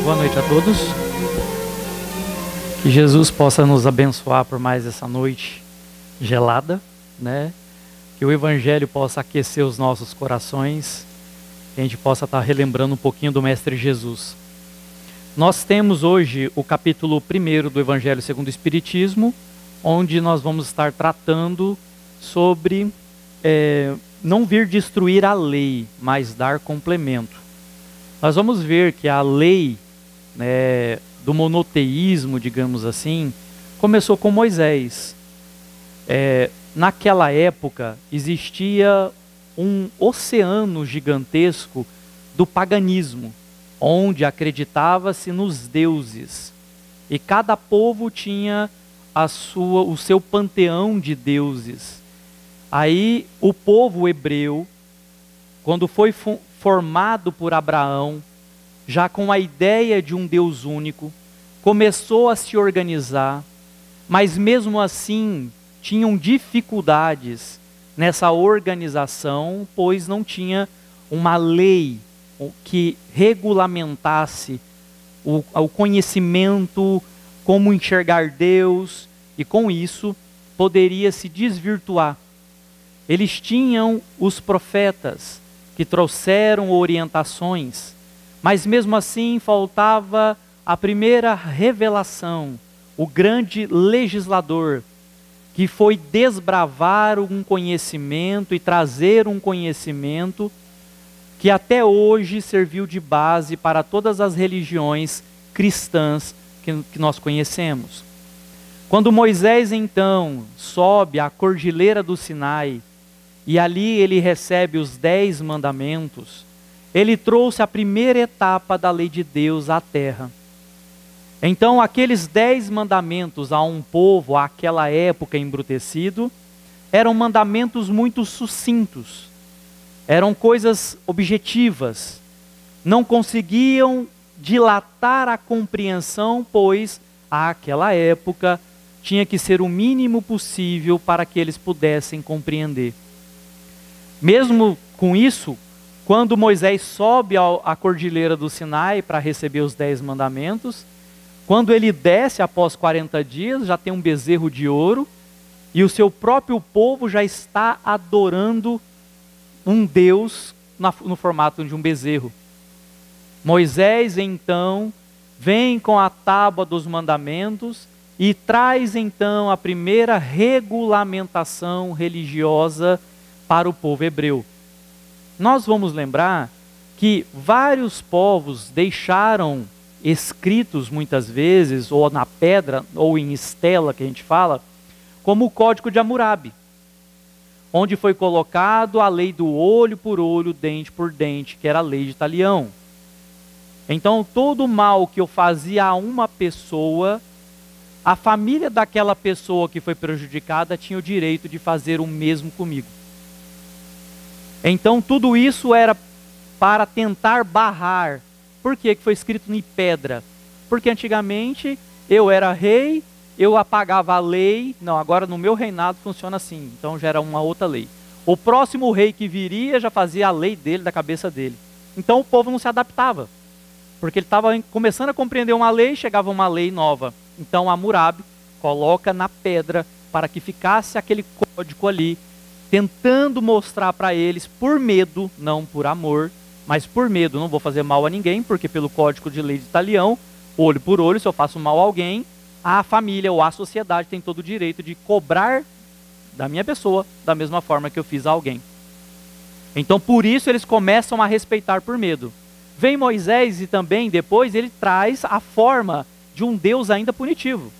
Boa noite a todos. Que Jesus possa nos abençoar por mais essa noite gelada, né? Que o Evangelho possa aquecer os nossos corações, que a gente possa estar relembrando um pouquinho do Mestre Jesus. Nós temos hoje o capítulo 1 do Evangelho segundo o Espiritismo, onde nós vamos estar tratando sobre não vir destruir a lei, mas dar complemento. Nós vamos ver que a lei do monoteísmo, digamos assim, começou com Moisés. Naquela época existia um oceano gigantesco do paganismo, onde acreditava-se nos deuses. E cada povo tinha o seu panteão de deuses. Aí o povo hebreu, quando foi formado por Abraão, já com a ideia de um Deus único, começou a se organizar, mas mesmo assim tinham dificuldades nessa organização, pois não tinha uma lei que regulamentasse o conhecimento, como enxergar Deus, e com isso poderia se desvirtuar. Eles tinham os profetas que trouxeram orientações, mas mesmo assim faltava a primeira revelação, o grande legislador, que foi desbravar um conhecimento e trazer um conhecimento que até hoje serviu de base para todas as religiões cristãs que nós conhecemos. Quando Moisés então sobe à cordilheira do Sinai, e ali ele recebe os 10 mandamentos, ele trouxe a primeira etapa da lei de Deus à terra. Então aqueles 10 mandamentos a um povo, àquela época embrutecido, eram mandamentos muito sucintos, eram coisas objetivas, não conseguiam dilatar a compreensão, pois àquela época tinha que ser o mínimo possível para que eles pudessem compreender. Mesmo com isso, quando Moisés sobe à cordilheira do Sinai para receber os 10 mandamentos, quando ele desce após 40 dias, já tem um bezerro de ouro, e o seu próprio povo já está adorando um Deus no formato de um bezerro. Moisés então vem com a tábua dos mandamentos e traz então a primeira regulamentação religiosa para o povo hebreu. Nós vamos lembrar que vários povos deixaram escritos muitas vezes, ou na pedra, ou em estela que a gente fala, como o Código de Hammurabi, onde foi colocado a lei do olho por olho, dente por dente, que era a lei de Talião. Então todo o mal que eu fazia a uma pessoa, a família daquela pessoa que foi prejudicada tinha o direito de fazer o mesmo comigo. Então tudo isso era para tentar barrar. Por que foi escrito em pedra? Porque antigamente eu era rei, eu apagava a lei. Não, agora no meu reinado funciona assim. Então já era uma outra lei. O próximo rei que viria já fazia a lei dele, da cabeça dele. Então o povo não se adaptava. Porque ele estava começando a compreender uma lei, chegava uma lei nova. Então Hammurabi coloca na pedra para que ficasse aquele código ali, tentando mostrar para eles, por medo, não por amor, mas por medo, não vou fazer mal a ninguém, porque pelo Código de Lei de Talião, olho por olho, se eu faço mal a alguém, a família ou a sociedade tem todo o direito de cobrar da minha pessoa, da mesma forma que eu fiz a alguém. Então por isso eles começam a respeitar por medo. Vem Moisés e também depois ele traz a forma de um Deus ainda punitivo,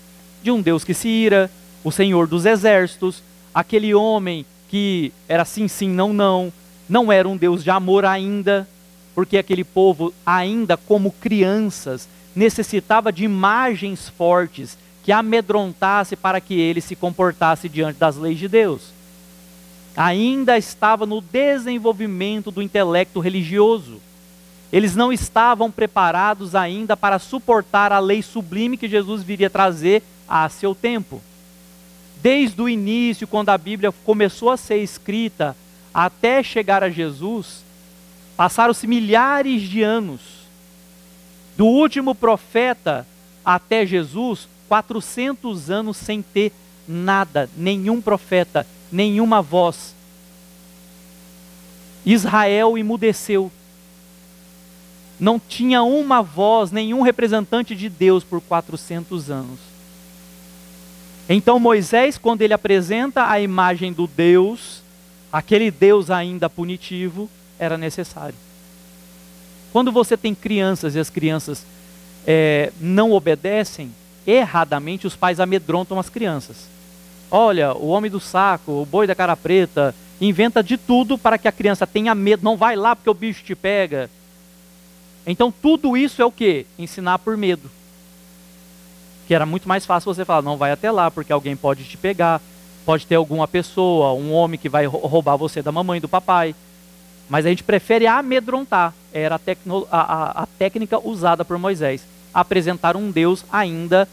de um Deus que se ira, o Senhor dos exércitos, aquele homem que era sim, sim, não, não, não era um Deus de amor ainda, porque aquele povo ainda como crianças necessitava de imagens fortes que amedrontasse para que ele se comportasse diante das leis de Deus. Ainda estava no desenvolvimento do intelecto religioso. Eles não estavam preparados ainda para suportar a lei sublime que Jesus viria trazer a seu tempo. Desde o início, quando a Bíblia começou a ser escrita, até chegar a Jesus, passaram-se milhares de anos. Do último profeta até Jesus, 400 anos sem ter nada, nenhum profeta, nenhuma voz. Israel emudeceu. Não tinha uma voz, nenhum representante de Deus por 400 anos. Então Moisés, quando ele apresenta a imagem do Deus, aquele Deus ainda punitivo, era necessário. Quando você tem crianças e as crianças não obedecem, erradamente os pais amedrontam as crianças. Olha, o homem do saco, o boi da cara preta, inventa de tudo para que a criança tenha medo. Não vai lá porque o bicho te pega. Então tudo isso é o quê? Ensinar por medo. Que era muito mais fácil você falar, não vai até lá porque alguém pode te pegar. Pode ter alguma pessoa, um homem que vai roubar você da mamãe e do papai. Mas a gente prefere amedrontar. Era a técnica usada por Moisés. Apresentar um Deus ainda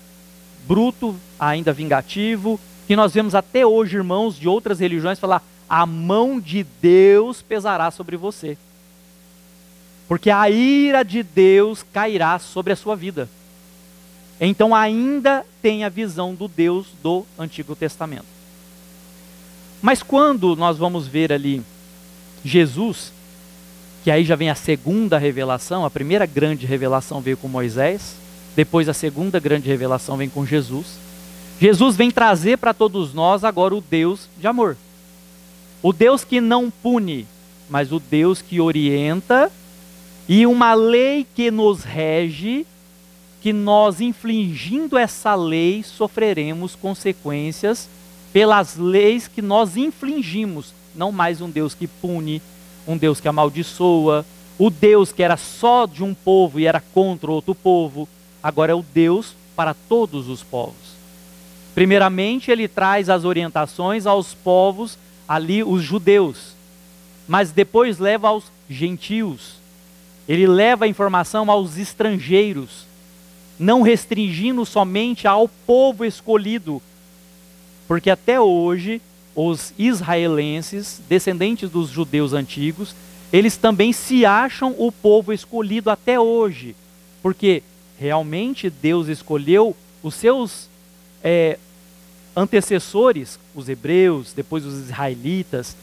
bruto, ainda vingativo, que nós vemos até hoje irmãos de outras religiões falar, a mão de Deus pesará sobre você. Porque a ira de Deus cairá sobre a sua vida. Então ainda tem a visão do Deus do Antigo Testamento. Mas quando nós vamos ver ali Jesus, que aí já vem a segunda revelação, a primeira grande revelação veio com Moisés, depois a segunda grande revelação vem com Jesus. Jesus vem trazer para todos nós agora o Deus de amor. O Deus que não pune, mas o Deus que orienta, e uma lei que nos rege, que nós infringindo essa lei sofreremos consequências pelas leis que nós infringimos. Não mais um Deus que pune, um Deus que amaldiçoa, o Deus que era só de um povo e era contra outro povo, agora é o Deus para todos os povos. Primeiramente ele traz as orientações aos povos, ali os judeus, mas depois leva aos gentios, ele leva a informação aos estrangeiros, não restringindo somente ao povo escolhido, porque até hoje os israelenses, descendentes dos judeus antigos, eles também se acham o povo escolhido até hoje, porque realmente Deus escolheu os seus antecessores, os hebreus, depois os israelitas,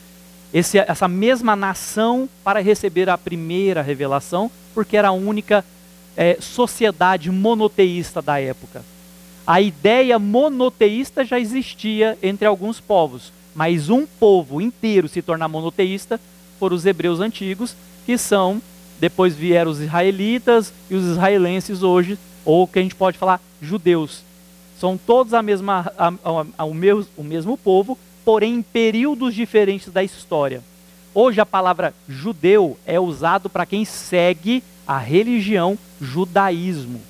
essa mesma nação para receber a primeira revelação, porque era a única sociedade monoteísta da época. A ideia monoteísta já existia entre alguns povos, mas um povo inteiro se tornar monoteísta foram os hebreus antigos, que são, depois vieram os israelitas e os israelenses hoje, ou que a gente pode falar judeus. São todos o mesmo povo, porém em períodos diferentes da história. Hoje a palavra judeu é usado para quem segue a religião judaísmo.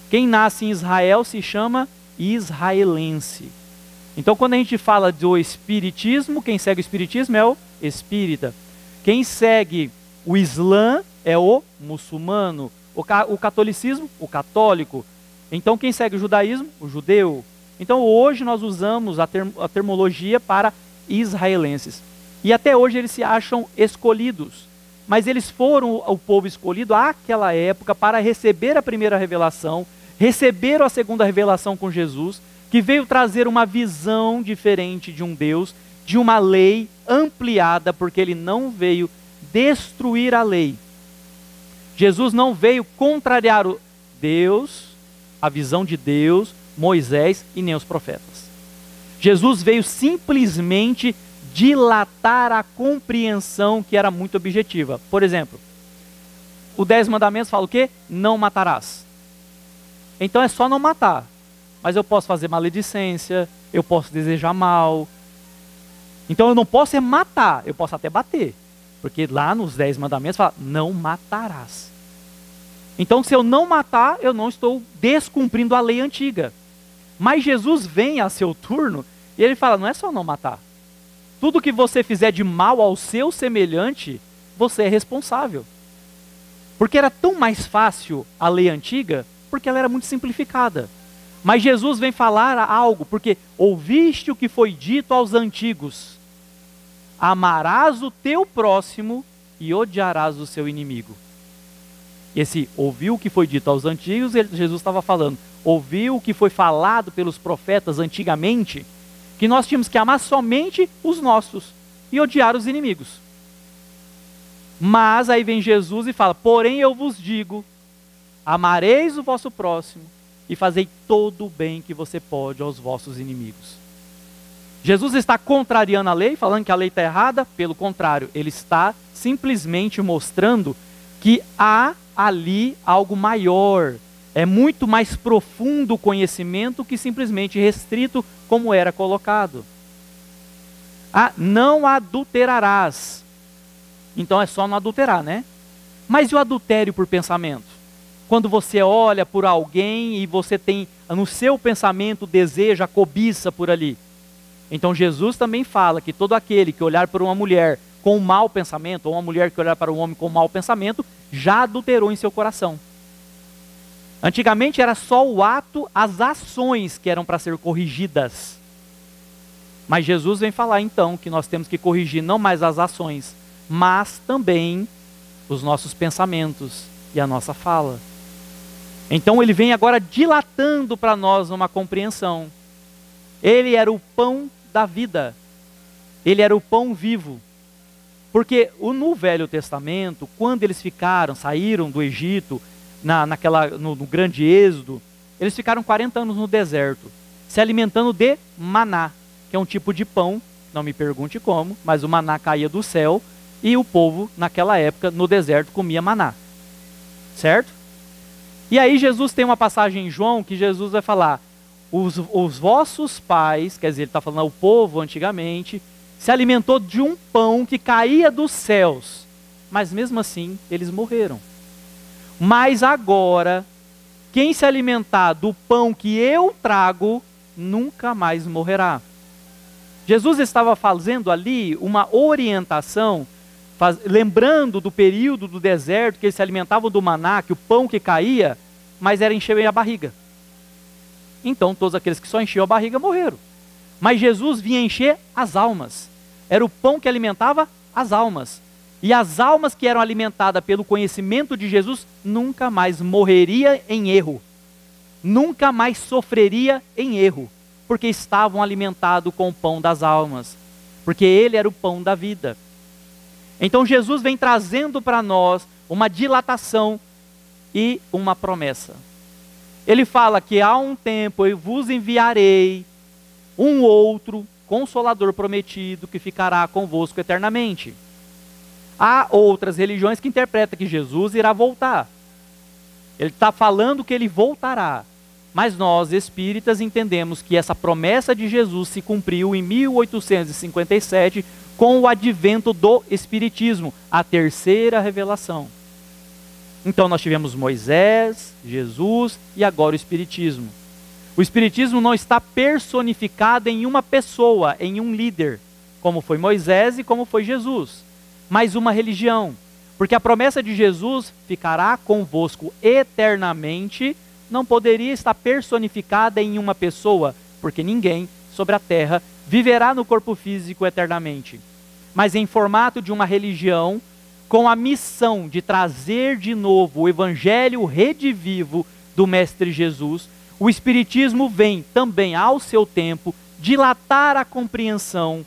Quem nasce em Israel se chama israelense. Então quando a gente fala do espiritismo, quem segue o espiritismo é o espírita. Quem segue o Islã é o muçulmano. O catolicismo, o católico. Então quem segue o judaísmo, o judeu. Então hoje nós usamos a termologia para israelenses. E até hoje eles se acham escolhidos. Mas eles foram o povo escolhido àquela época para receber a primeira revelação, receberam a segunda revelação com Jesus, que veio trazer uma visão diferente de um Deus, de uma lei ampliada, porque ele não veio destruir a lei. Jesus não veio contrariar Deus, a visão de Deus, Moisés e nem os profetas. Jesus veio simplesmente dilatar a compreensão que era muito objetiva. Por exemplo, o 10 mandamentos fala o quê? Não matarás. Então é só não matar. Mas eu posso fazer maledicência, eu posso desejar mal. Então eu não posso matar, eu posso até bater. Porque lá nos 10 mandamentos fala, não matarás. Então se eu não matar, eu não estou descumprindo a lei antiga. Mas Jesus vem a seu turno e ele fala, não é só não matar. Tudo que você fizer de mal ao seu semelhante, você é responsável. Porque era tão mais fácil a lei antiga, porque ela era muito simplificada. Mas Jesus vem falar algo, porque ouviste o que foi dito aos antigos. Amarás o teu próximo e odiarás o seu inimigo. Esse ouviu o que foi dito aos antigos, Jesus estava falando, ouviu o que foi falado pelos profetas antigamente, que nós tínhamos que amar somente os nossos e odiar os inimigos. Mas aí vem Jesus e fala, porém eu vos digo, amareis o vosso próximo e fazei todo o bem que você pode aos vossos inimigos. Jesus está contrariando a lei, falando que a lei está errada? Pelo contrário, ele está simplesmente mostrando que há ali algo maior. É muito mais profundo o conhecimento que simplesmente restrito como era colocado. Não adulterarás. Então é só não adulterar, né? Mas e o adultério por pensamento? Quando você olha por alguém e você tem no seu pensamento desejo, a cobiça por ali. Então Jesus também fala que todo aquele que olhar por uma mulher com um mau pensamento, ou uma mulher que olhar para um homem com um mau pensamento, já adulterou em seu coração. Antigamente era só o ato, as ações que eram para ser corrigidas. Mas Jesus vem falar então que nós temos que corrigir não mais as ações, mas também os nossos pensamentos e a nossa fala. Então ele vem agora dilatando para nós uma compreensão. Ele era o pão da vida. Ele era o pão vivo. Porque no Velho Testamento, quando eles saíram do Egito, no grande êxodo, eles ficaram 40 anos no deserto, se alimentando de maná, que é um tipo de pão, não me pergunte como, mas o maná caía do céu, e o povo, naquela época, no deserto, comia maná. Certo? E aí Jesus tem uma passagem em João, que Jesus vai falar, os vossos pais, quer dizer, ele está falando ao povo antigamente, se alimentou de um pão que caía dos céus, mas mesmo assim, eles morreram. Mas agora, quem se alimentar do pão que eu trago, nunca mais morrerá. Jesus estava fazendo ali uma orientação, lembrando do período do deserto, que eles se alimentavam do maná, que o pão que caía, mas era encher a barriga. Então todos aqueles que só enchiam a barriga morreram. Mas Jesus vinha encher as almas. Era o pão que alimentava as almas. E as almas que eram alimentadas pelo conhecimento de Jesus nunca mais morreria em erro. Nunca mais sofreria em erro. Porque estavam alimentados com o pão das almas. Porque ele era o pão da vida. Então Jesus vem trazendo para nós uma dilatação e uma promessa. Ele fala que há um tempo eu vos enviarei um outro Consolador prometido que ficará convosco eternamente. Há outras religiões que interpretam que Jesus irá voltar. Ele está falando que ele voltará. Mas nós, espíritas, entendemos que essa promessa de Jesus se cumpriu em 1857 com o advento do Espiritismo, a terceira revelação. Então nós tivemos Moisés, Jesus e agora o Espiritismo. O Espiritismo não está personificado em uma pessoa, em um líder, como foi Moisés e como foi Jesus, mas uma religião. Porque a promessa de Jesus ficará convosco eternamente, não poderia estar personificada em uma pessoa, porque ninguém sobre a terra viverá no corpo físico eternamente. Mas em formato de uma religião, com a missão de trazer de novo o evangelho redivivo do Mestre Jesus, o Espiritismo vem também ao seu tempo dilatar a compreensão,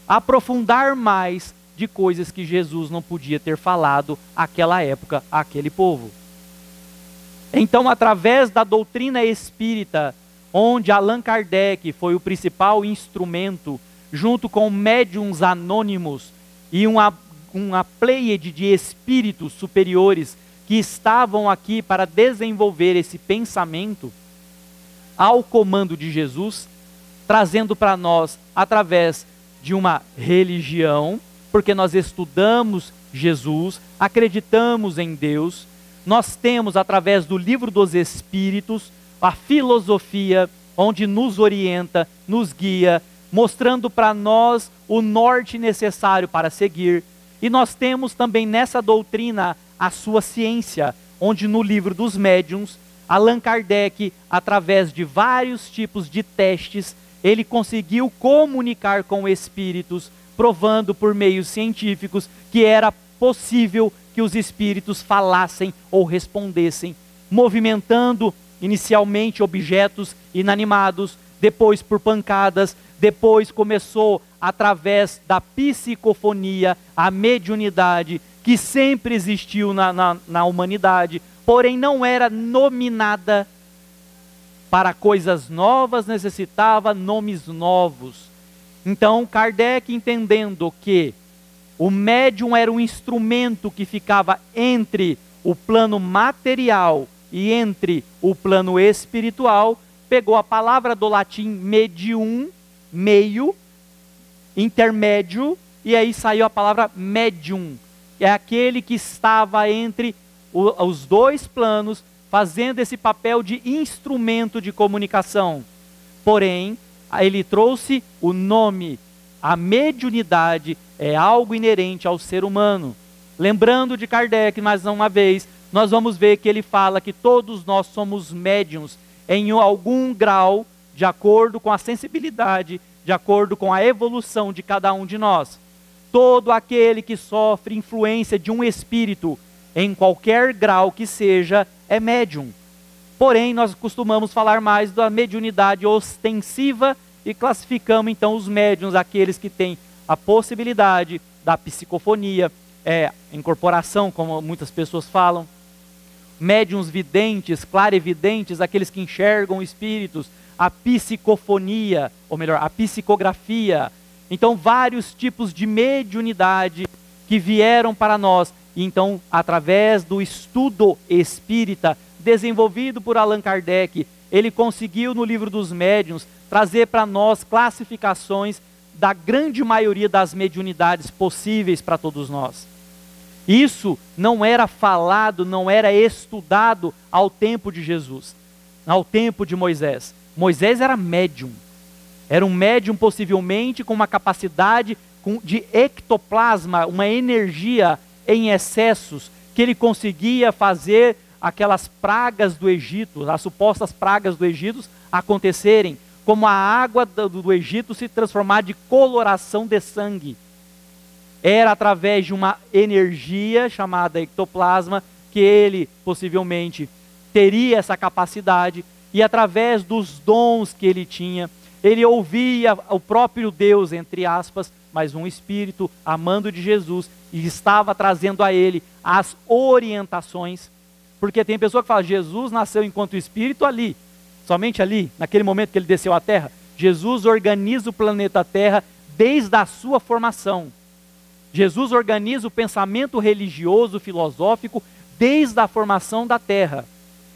aprofundar mais de coisas que Jesus não podia ter falado àquela época, àquele povo. Então, através da doutrina espírita, onde Allan Kardec foi o principal instrumento, junto com médiuns anônimos e uma pleiade de espíritos superiores que estavam aqui para desenvolver esse pensamento, ao comando de Jesus, trazendo para nós, através de uma religião, porque nós estudamos Jesus, acreditamos em Deus, nós temos, através do livro dos Espíritos, a filosofia, onde nos orienta, nos guia, mostrando para nós o norte necessário para seguir. E nós temos também nessa doutrina a sua ciência, onde no livro dos médiuns, Allan Kardec, através de vários tipos de testes, ele conseguiu comunicar com espíritos, provando por meios científicos que era possível que os espíritos falassem ou respondessem, movimentando inicialmente objetos inanimados, depois por pancadas, depois começou através da psicofonia, a mediunidade, que sempre existiu na humanidade, porém não era nominada. Para coisas novas necessitava nomes novos. Então Kardec, entendendo que o médium era um instrumento que ficava entre o plano material e entre o plano espiritual, pegou a palavra do latim medium, meio, intermédio, e aí saiu a palavra médium. É aquele que estava entre os dois planos, fazendo esse papel de instrumento de comunicação. Porém, ele trouxe o nome. A mediunidade é algo inerente ao ser humano. Lembrando de Kardec, mais uma vez, nós vamos ver que ele fala que todos nós somos médiuns em algum grau, de acordo com a sensibilidade, de acordo com a evolução de cada um de nós. Todo aquele que sofre influência de um espírito, em qualquer grau que seja, é médium. Porém, nós costumamos falar mais da mediunidade ostensiva e classificamos então os médiuns, aqueles que têm a possibilidade da psicofonia, incorporação, como muitas pessoas falam. Médiuns videntes, clarevidentes, aqueles que enxergam espíritos, a psicofonia, ou melhor, a psicografia. Então, vários tipos de mediunidade que vieram para nós. Então, através do estudo espírita, desenvolvido por Allan Kardec, ele conseguiu no Livro dos Médiuns trazer para nós classificações da grande maioria das mediunidades possíveis para todos nós. Isso não era falado, não era estudado ao tempo de Jesus, ao tempo de Moisés. Moisés era médium. Era um médium possivelmente com uma capacidade de ectoplasma, uma energia em excessos, que ele conseguia fazer aquelas pragas do Egito, as supostas pragas do Egito acontecerem, como a água do Egito se transformar de coloração de sangue. Era através de uma energia chamada ectoplasma que ele possivelmente teria essa capacidade, e através dos dons que ele tinha, ele ouvia o próprio Deus, entre aspas, mas um espírito amando de Jesus, e estava trazendo a ele as orientações. Porque tem pessoa que fala, Jesus nasceu enquanto espírito ali, somente ali, naquele momento que ele desceu à terra. Jesus organiza o planeta Terra desde a sua formação. Jesus organiza o pensamento religioso, filosófico, desde a formação da Terra,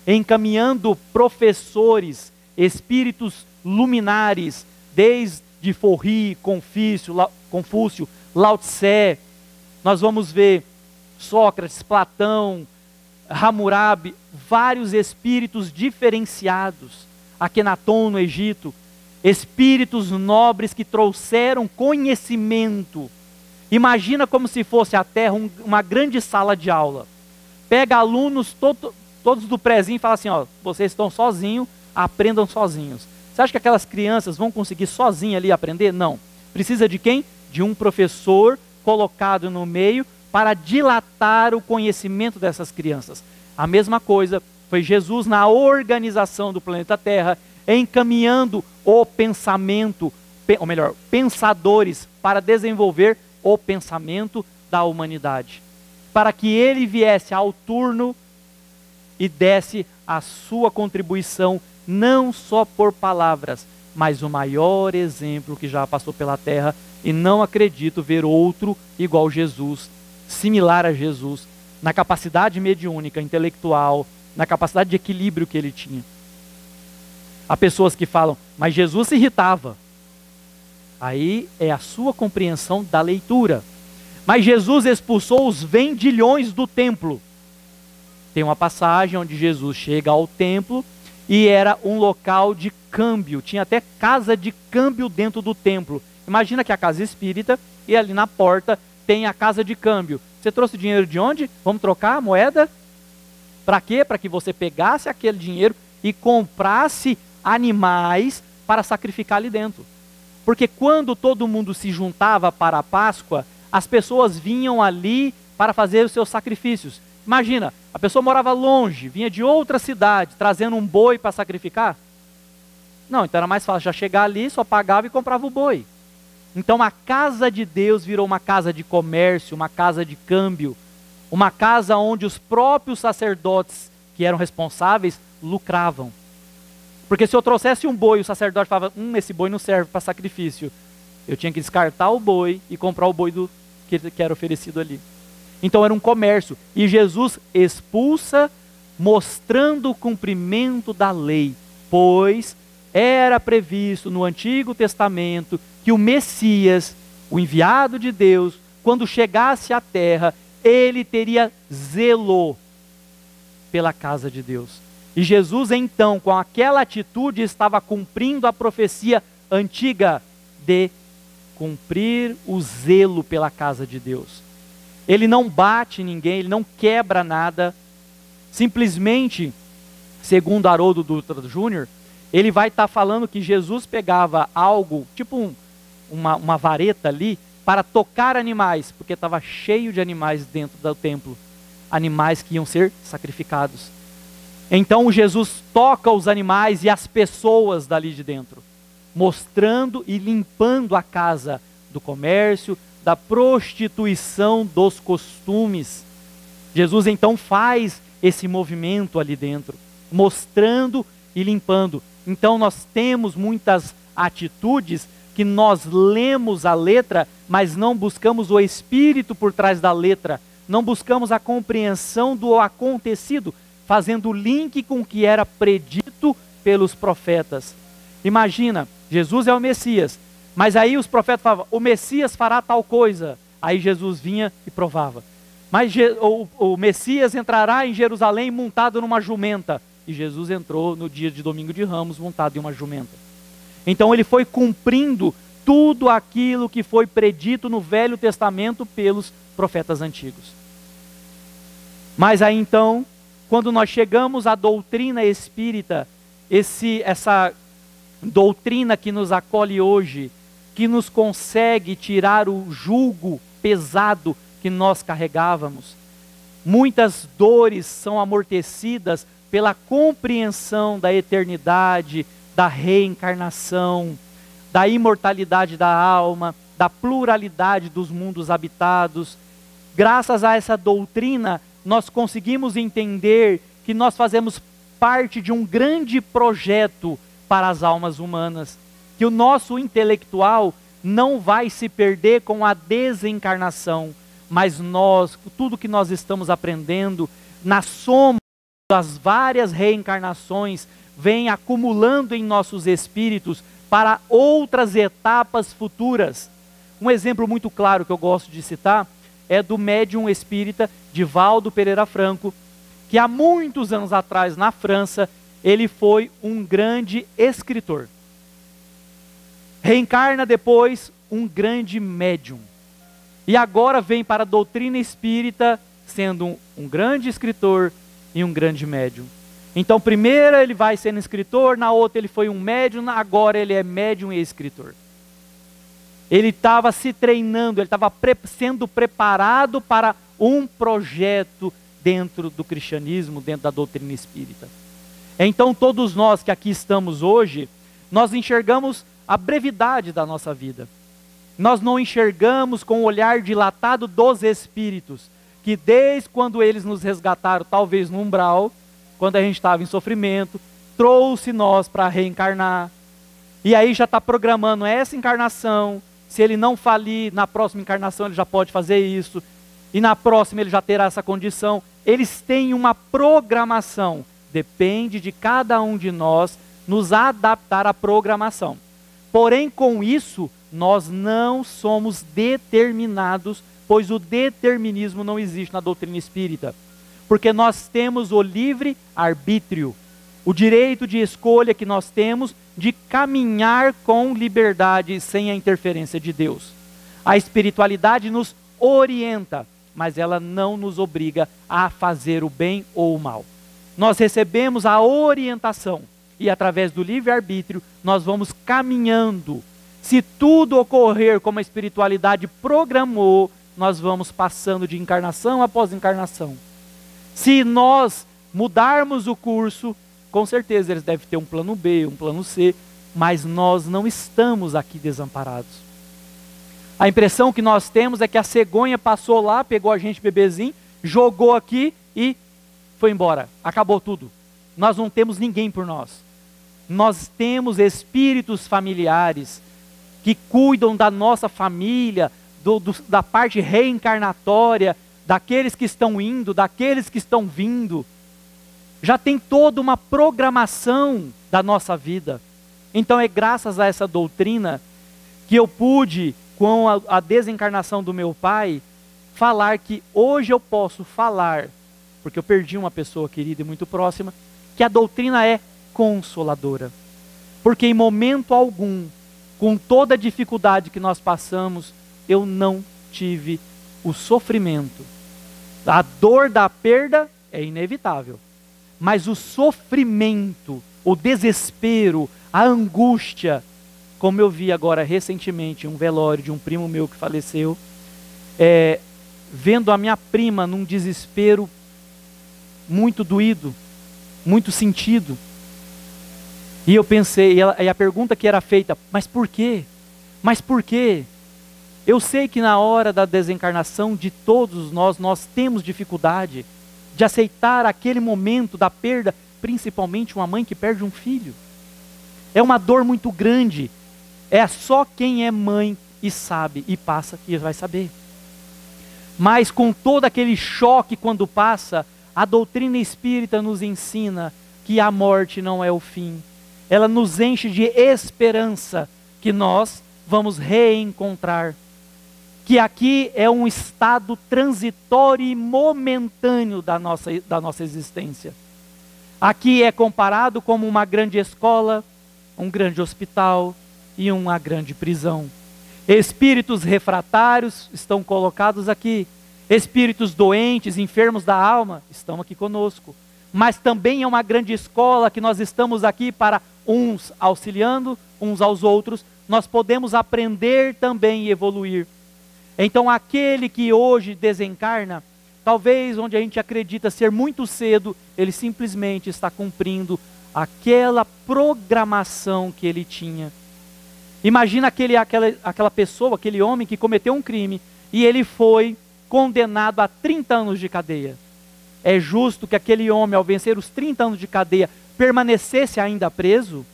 encaminhando professores, espíritos luminares, desde Forri, Confúcio, Lao Tse. Nós vamos ver Sócrates, Platão, Hammurabi, vários espíritos diferenciados, Akenaton no Egito, espíritos nobres que trouxeram conhecimento. Imagina como se fosse a Terra uma grande sala de aula. Pega alunos todos do prézinho e fala assim, ó, vocês estão sozinhos, aprendam sozinhos. Você acha que aquelas crianças vão conseguir sozinhas ali aprender? Não. Precisa de quem? De um professor colocado no meio para dilatar o conhecimento dessas crianças. A mesma coisa foi Jesus na organização do planeta Terra, encaminhando o pensamento, ou melhor, pensadores para desenvolver o pensamento da humanidade, para que ele viesse ao turno e desse a sua contribuição, não só por palavras, mas o maior exemplo que já passou pela terra, e não acredito ver outro igual Jesus, similar a Jesus, na capacidade mediúnica, intelectual, na capacidade de equilíbrio que ele tinha. Há pessoas que falam, mas Jesus se irritava. Aí é a sua compreensão da leitura. Mas Jesus expulsou os vendilhões do templo. Tem uma passagem onde Jesus chega ao templo e era um local de câmbio. Tinha até casa de câmbio dentro do templo. Imagina que a casa espírita e ali na porta tem a casa de câmbio. Você trouxe dinheiro de onde? Vamos trocar a moeda? Para quê? Para que você pegasse aquele dinheiro e comprasse animais para sacrificar ali dentro. Porque quando todo mundo se juntava para a Páscoa, as pessoas vinham ali para fazer os seus sacrifícios. Imagina, a pessoa morava longe, vinha de outra cidade, trazendo um boi para sacrificar. Não, então era mais fácil já chegar ali, só pagava e comprava o boi. Então a casa de Deus virou uma casa de comércio, uma casa de câmbio, uma casa onde os próprios sacerdotes que eram responsáveis lucravam. Porque se eu trouxesse um boi, o sacerdote falava, esse boi não serve para sacrifício. Eu tinha que descartar o boi e comprar o boi que era oferecido ali. Então era um comércio. E Jesus expulsa, mostrando o cumprimento da lei. Pois era previsto no Antigo Testamento que o Messias, o enviado de Deus, quando chegasse à terra, ele teria zelo pela casa de Deus. E Jesus então, com aquela atitude, estava cumprindo a profecia antiga de cumprir o zelo pela casa de Deus. Ele não bate ninguém, ele não quebra nada. Simplesmente, segundo Haroldo Dutra Júnior, ele vai estar falando que Jesus pegava algo, tipo uma vareta ali, para tocar animais, porque estava cheio de animais dentro do templo. Animais que iam ser sacrificados. Então Jesus toca os animais e as pessoas dali de dentro, mostrando e limpando a casa do comércio, da prostituição, dos costumes. Jesus então faz esse movimento ali dentro, mostrando e limpando. Então nós temos muitas atitudes que nós lemos a letra, mas não buscamos o espírito por trás da letra, não buscamos a compreensão do acontecido, fazendo o link com o que era predito pelos profetas. Imagina, Jesus é o Messias, mas aí os profetas falavam, o Messias fará tal coisa. Aí Jesus vinha e provava. Mas o Messias entrará em Jerusalém montado numa jumenta. E Jesus entrou no dia de Domingo de Ramos montado em uma jumenta. Então ele foi cumprindo tudo aquilo que foi predito no Velho Testamento pelos profetas antigos. Mas aí então, quando nós chegamos à doutrina espírita, essa doutrina que nos acolhe hoje, que nos consegue tirar o jugo pesado que nós carregávamos, muitas dores são amortecidas pela compreensão da eternidade, da reencarnação, da imortalidade da alma, da pluralidade dos mundos habitados. Graças a essa doutrina, nós conseguimos entender que nós fazemos parte de um grande projeto para as almas humanas, que o nosso intelectual não vai se perder com a desencarnação, mas nós, tudo que nós estamos aprendendo, na soma das várias reencarnações, vem acumulando em nossos espíritos para outras etapas futuras. Um exemplo muito claro que eu gosto de citar é do médium espírita Divaldo Pereira Franco, que há muitos anos atrás, na França, ele foi um grande escritor. Reencarna depois um grande médium. E agora vem para a doutrina espírita, sendo um grande escritor e um grande médium. Então, primeiro ele vai sendo escritor, na outra ele foi um médium, agora ele é médium e escritor. Ele estava se treinando, ele estava sendo preparado para um projeto dentro do cristianismo, dentro da doutrina espírita. Então todos nós que aqui estamos hoje, nós enxergamos a brevidade da nossa vida. Nós não enxergamos com o olhar dilatado dos espíritos, que desde quando eles nos resgataram, talvez no umbral, quando a gente estava em sofrimento, trouxe nós para reencarnar. E aí já está programando essa encarnação. Se ele não falir, na próxima encarnação ele já pode fazer isso. E na próxima ele já terá essa condição. Eles têm uma programação. Depende de cada um de nós nos adaptar à programação. Porém, com isso, nós não somos determinados, pois o determinismo não existe na doutrina espírita. Porque nós temos o livre arbítrio, o direito de escolha que nós temos de caminhar com liberdade sem a interferência de Deus. A espiritualidade nos orienta, mas ela não nos obriga a fazer o bem ou o mal. Nós recebemos a orientação e através do livre-arbítrio nós vamos caminhando. Se tudo ocorrer como a espiritualidade programou, nós vamos passando de encarnação após encarnação. Se nós mudarmos o curso, com certeza eles devem ter um plano B, um plano C, mas nós não estamos aqui desamparados. A impressão que nós temos é que a cegonha passou lá, pegou a gente bebezinho, jogou aqui e foi embora. Acabou tudo. Nós não temos ninguém por nós. Nós temos espíritos familiares que cuidam da nossa família, da parte reencarnatória, daqueles que estão indo, daqueles que estão vindo. Já tem toda uma programação da nossa vida. Então é graças a essa doutrina que eu pude, com a desencarnação do meu pai, falar que hoje eu posso falar, porque eu perdi uma pessoa querida e muito próxima, que a doutrina é consoladora. Porque em momento algum, com toda a dificuldade que nós passamos, eu não tive o sofrimento. A dor da perda é inevitável, mas o sofrimento, o desespero, a angústia, como eu vi agora recentemente um velório de um primo meu que faleceu, vendo a minha prima num desespero muito doído, muito sentido. E eu pensei, e a pergunta que era feita, mas por quê? Mas por quê? Eu sei que na hora da desencarnação de todos nós temos dificuldade de aceitar aquele momento da perda, principalmente uma mãe que perde um filho. É uma dor muito grande. É só quem é mãe e sabe, e passa, que vai saber. Mas com todo aquele choque quando passa, a doutrina espírita nos ensina que a morte não é o fim. Ela nos enche de esperança que nós vamos reencontrar. Que aqui é um estado transitório e momentâneo da nossa existência. Aqui é comparado como uma grande escola, um grande hospital e uma grande prisão. Espíritos refratários estão colocados aqui. Espíritos doentes, enfermos da alma, estão aqui conosco. Mas também é uma grande escola que nós estamos aqui para uns auxiliando, uns aos outros. Nós podemos aprender também e evoluir. Então aquele que hoje desencarna, talvez onde a gente acredita ser muito cedo, ele simplesmente está cumprindo aquela programação que ele tinha. Imagina aquela pessoa, aquele homem que cometeu um crime e ele foi condenado a 30 anos de cadeia. É justo que aquele homem, ao vencer os 30 anos de cadeia, permanecesse ainda preso?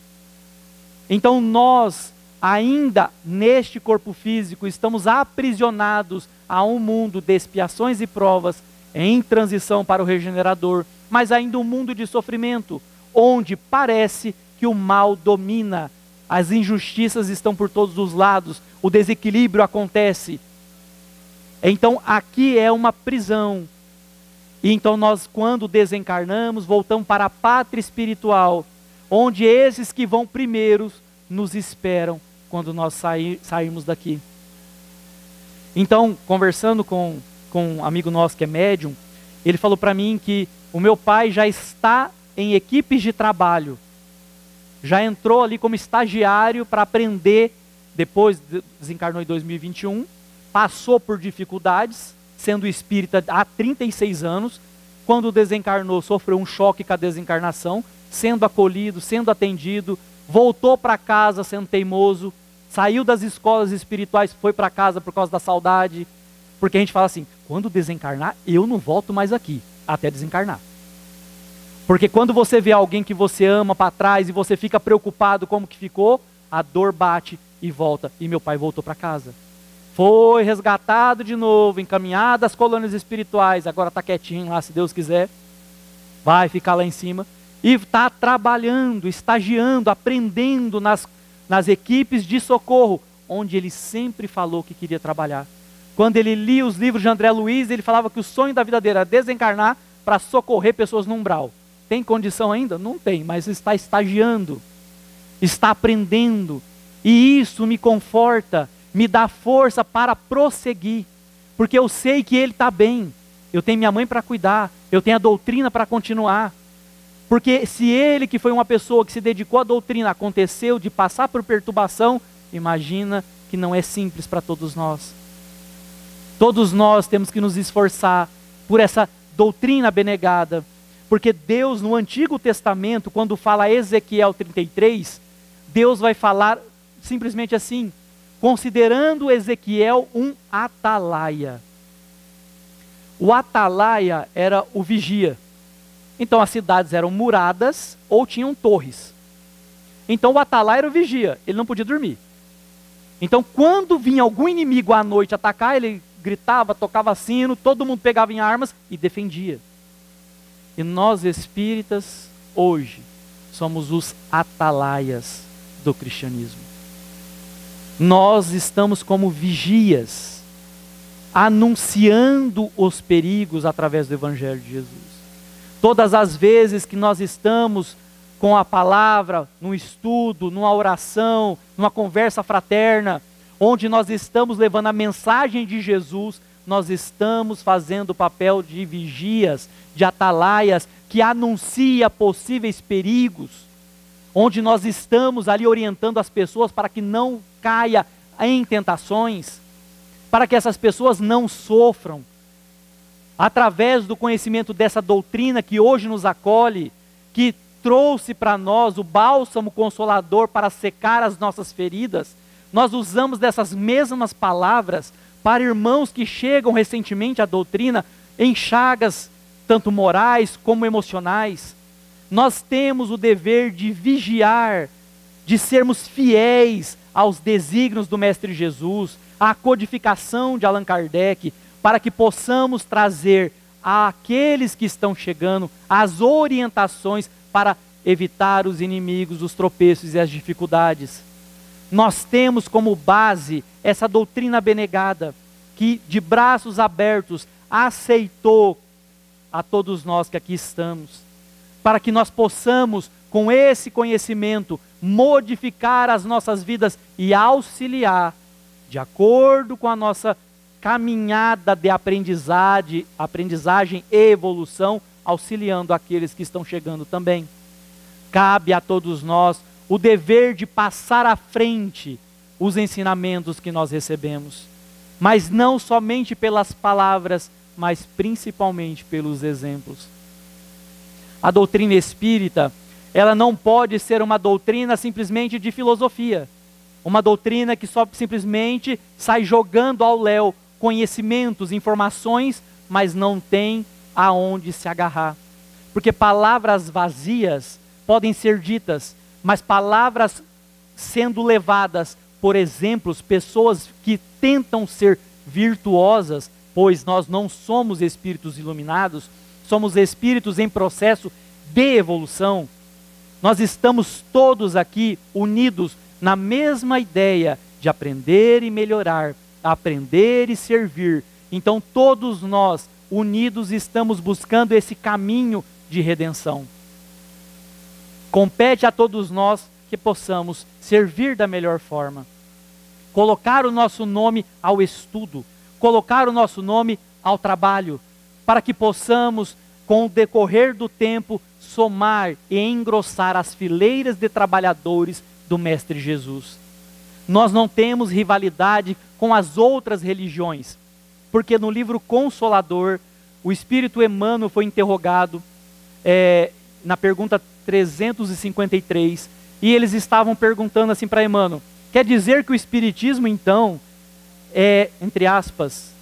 Então nós, ainda neste corpo físico, estamos aprisionados a um mundo de expiações e provas, em transição para o regenerador, mas ainda um mundo de sofrimento, onde parece que o mal domina, as injustiças estão por todos os lados, o desequilíbrio acontece. Então aqui é uma prisão. E então nós, quando desencarnamos, voltamos para a pátria espiritual, onde esses que vão primeiros nos esperam quando nós sairmos daqui. Então, conversando com um amigo nosso que é médium, ele falou para mim que o meu pai já está em equipes de trabalho, já entrou ali como estagiário para aprender, depois desencarnou em 2021, passou por dificuldades, sendo espírita há 36 anos, quando desencarnou sofreu um choque com a desencarnação, sendo acolhido, sendo atendido, voltou para casa sendo teimoso, saiu das escolas espirituais, foi para casa por causa da saudade, porque a gente fala assim, quando desencarnar, eu não volto mais aqui, até desencarnar. Porque quando você vê alguém que você ama para trás e você fica preocupado como que ficou, a dor bate e volta. E meu pai voltou para casa. Foi resgatado de novo, encaminhado às colônias espirituais, agora está quietinho lá, se Deus quiser, vai ficar lá em cima. E está trabalhando, estagiando, aprendendo nas equipes de socorro, onde ele sempre falou que queria trabalhar. Quando ele lia os livros de André Luiz, ele falava que o sonho da vida dele era desencarnar para socorrer pessoas no umbral. Tem condição ainda? Não tem, mas está estagiando, está aprendendo. E isso me conforta, me dá força para prosseguir, porque eu sei que ele está bem. Eu tenho minha mãe para cuidar, eu tenho a doutrina para continuar. Porque se ele, que foi uma pessoa que se dedicou à doutrina, aconteceu de passar por perturbação, imagina que não é simples para todos nós. Todos nós temos que nos esforçar por essa doutrina abnegada, porque Deus no Antigo Testamento, quando fala Ezequiel 33, Deus vai falar simplesmente assim, considerando Ezequiel um atalaia. O atalaia era o vigia. Então as cidades eram muradas ou tinham torres. Então o atalaia era o vigia, ele não podia dormir. Então quando vinha algum inimigo à noite atacar, ele gritava, tocava sino, todo mundo pegava em armas e defendia. E nós espíritas, hoje, somos os atalaias do cristianismo. Nós estamos como vigias, anunciando os perigos através do Evangelho de Jesus. Todas as vezes que nós estamos com a palavra, num estudo, numa oração, numa conversa fraterna, onde nós estamos levando a mensagem de Jesus, nós estamos fazendo o papel de vigias, de atalaias, que anuncia possíveis perigos, onde nós estamos ali orientando as pessoas para que não caia em tentações, para que essas pessoas não sofram, através do conhecimento dessa doutrina que hoje nos acolhe, que trouxe para nós o bálsamo consolador para secar as nossas feridas. Nós usamos dessas mesmas palavras para irmãos que chegam recentemente à doutrina em chagas, tanto morais como emocionais. Nós temos o dever de vigiar, de sermos fiéis aos desígnios do Mestre Jesus, à codificação de Allan Kardec, para que possamos trazer àqueles que estão chegando as orientações para evitar os inimigos, os tropeços e as dificuldades. Nós temos como base essa doutrina abnegada, que de braços abertos aceitou a todos nós que aqui estamos, para que nós possamos, com esse conhecimento, modificar as nossas vidas e auxiliar, de acordo com a nossa caminhada de aprendizagem e evolução, auxiliando aqueles que estão chegando também. Cabe a todos nós o dever de passar à frente os ensinamentos que nós recebemos, mas não somente pelas palavras, mas principalmente pelos exemplos. A doutrina espírita, ela não pode ser uma doutrina simplesmente de filosofia, uma doutrina que só simplesmente sai jogando ao léu conhecimentos, informações, mas não tem aonde se agarrar. Porque palavras vazias podem ser ditas, mas palavras sendo levadas por exemplos, pessoas que tentam ser virtuosas, pois nós não somos espíritos iluminados, somos espíritos em processo de evolução. Nós estamos todos aqui unidos na mesma ideia de aprender e melhorar, aprender e servir. Então todos nós unidos estamos buscando esse caminho de redenção. Compete a todos nós que possamos servir da melhor forma, colocar o nosso nome ao estudo, colocar o nosso nome ao trabalho, para que possamos, com o decorrer do tempo, somar e engrossar as fileiras de trabalhadores do Mestre Jesus. Nós não temos rivalidade com as outras religiões, porque no livro Consolador, o Espírito Emmanuel foi interrogado na pergunta 353, e eles estavam perguntando assim para Emmanuel: quer dizer que o Espiritismo então é, entre aspas,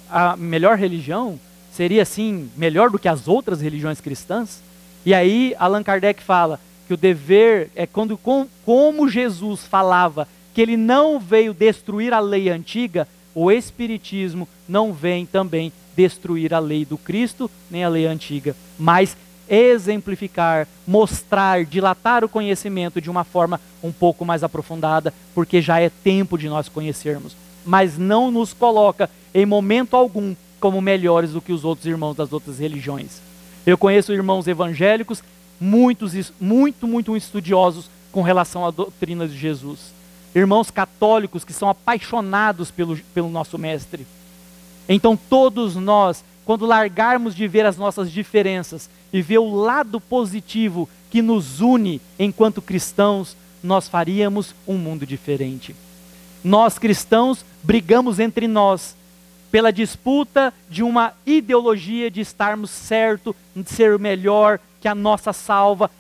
a melhor religião? Seria assim, melhor do que as outras religiões cristãs? E aí Allan Kardec fala que o dever é quando, como Jesus falava que ele não veio destruir a lei antiga, o Espiritismo não vem também destruir a lei do Cristo, nem a lei antiga, mas exemplificar, mostrar, dilatar o conhecimento de uma forma um pouco mais aprofundada, porque já é tempo de nós conhecermos, mas não nos coloca em momento algum como melhores do que os outros irmãos das outras religiões. Eu conheço irmãos evangélicos, muito estudiosos com relação à doutrina de Jesus. Irmãos católicos que são apaixonados pelo nosso Mestre. Então todos nós, quando largarmos de ver as nossas diferenças e ver o lado positivo que nos une enquanto cristãos, nós faríamos um mundo diferente. Nós cristãos brigamos entre nós, pela disputa de uma ideologia de estarmos certo, de ser o melhor, que a nossa salva.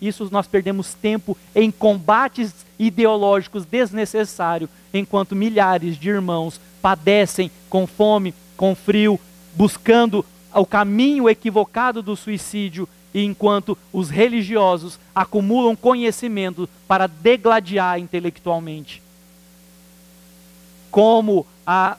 Isso nós perdemos tempo em combates ideológicos desnecessários, enquanto milhares de irmãos padecem com fome, com frio, buscando o caminho equivocado do suicídio, e enquanto os religiosos acumulam conhecimento para degladiar intelectualmente. Como a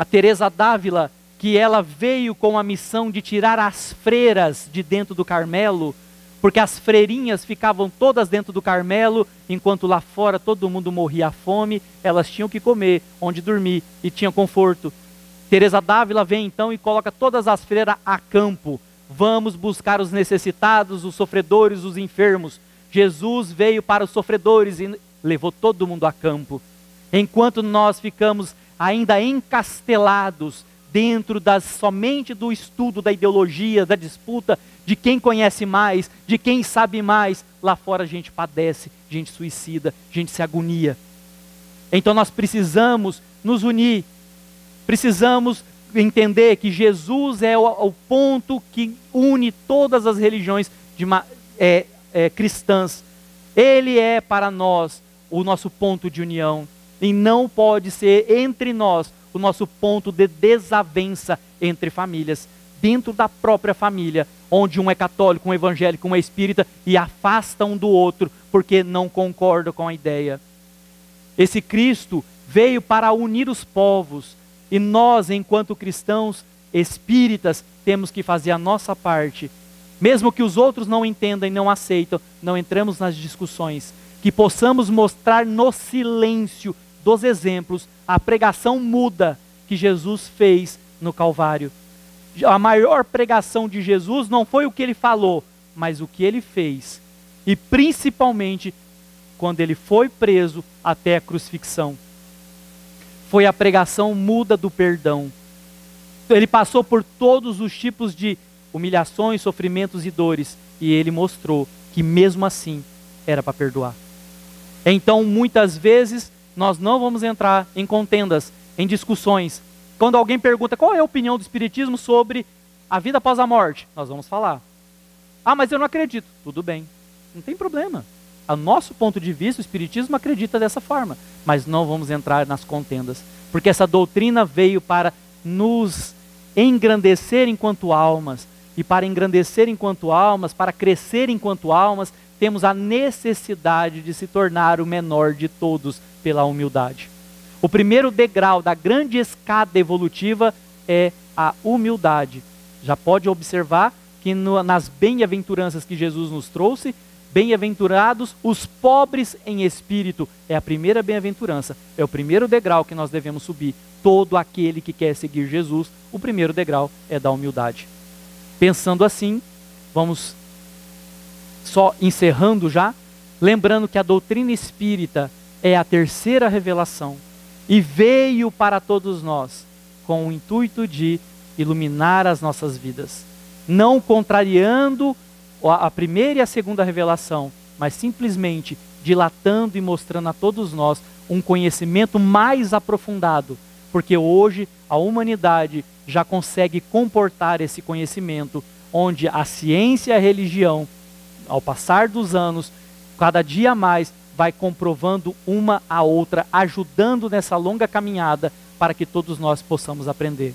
Teresa d'Ávila, que ela veio com a missão de tirar as freiras de dentro do Carmelo, porque as freirinhas ficavam todas dentro do Carmelo, enquanto lá fora todo mundo morria à fome, elas tinham que comer, onde dormir e tinham conforto. Teresa d'Ávila vem então e coloca todas as freiras a campo. Vamos buscar os necessitados, os sofredores, os enfermos. Jesus veio para os sofredores e levou todo mundo a campo. Enquanto nós ficamos ainda encastelados dentro somente do estudo da ideologia, da disputa, de quem conhece mais, de quem sabe mais, lá fora a gente padece, a gente suicida, a gente se agonia. Então nós precisamos nos unir, precisamos entender que Jesus é o ponto que une todas as religiões cristãs. Ele é para nós o nosso ponto de união, e não pode ser entre nós o nosso ponto de desavença entre famílias, dentro da própria família, onde um é católico, um é evangélico, um é espírita, e afasta um do outro, porque não concorda com a ideia. Esse Cristo veio para unir os povos, e nós, enquanto cristãos espíritas, temos que fazer a nossa parte. Mesmo que os outros não entendam e não aceitam, não entramos nas discussões. Que possamos mostrar no silêncio dos exemplos a pregação muda que Jesus fez no Calvário. A maior pregação de Jesus não foi o que ele falou, mas o que ele fez. E principalmente, quando ele foi preso até a crucifixão. Foi a pregação muda do perdão. Ele passou por todos os tipos de humilhações, sofrimentos e dores, e ele mostrou que mesmo assim era para perdoar. Então muitas vezes nós não vamos entrar em contendas, em discussões. Quando alguém pergunta qual é a opinião do Espiritismo sobre a vida após a morte, nós vamos falar. Ah, mas eu não acredito. Tudo bem, não tem problema. A nosso ponto de vista, o Espiritismo acredita dessa forma, mas não vamos entrar nas contendas, porque essa doutrina veio para nos engrandecer enquanto almas, e para engrandecer enquanto almas, para crescer enquanto almas, temos a necessidade de se tornar o menor de todos pela humildade. O primeiro degrau da grande escada evolutiva é a humildade. Já pode observar que nas bem-aventuranças que Jesus nos trouxe, bem-aventurados os pobres em espírito, é a primeira bem-aventurança, é o primeiro degrau que nós devemos subir. Todo aquele que quer seguir Jesus, o primeiro degrau é da humildade. Pensando assim, vamos só encerrando já, lembrando que a doutrina espírita é a terceira revelação e veio para todos nós com o intuito de iluminar as nossas vidas, não contrariando a primeira e a segunda revelação, mas simplesmente dilatando e mostrando a todos nós um conhecimento mais aprofundado, porque hoje a humanidade já consegue comportar esse conhecimento, onde a ciência e a religião, ao passar dos anos, cada dia mais vai comprovando uma a outra, ajudando nessa longa caminhada para que todos nós possamos aprender.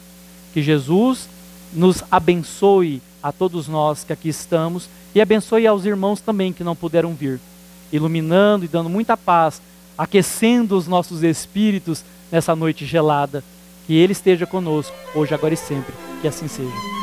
Que Jesus nos abençoe a todos nós que aqui estamos e abençoe aos irmãos também que não puderam vir, iluminando e dando muita paz, aquecendo os nossos espíritos nessa noite gelada. Que Ele esteja conosco, hoje, agora e sempre. Que assim seja.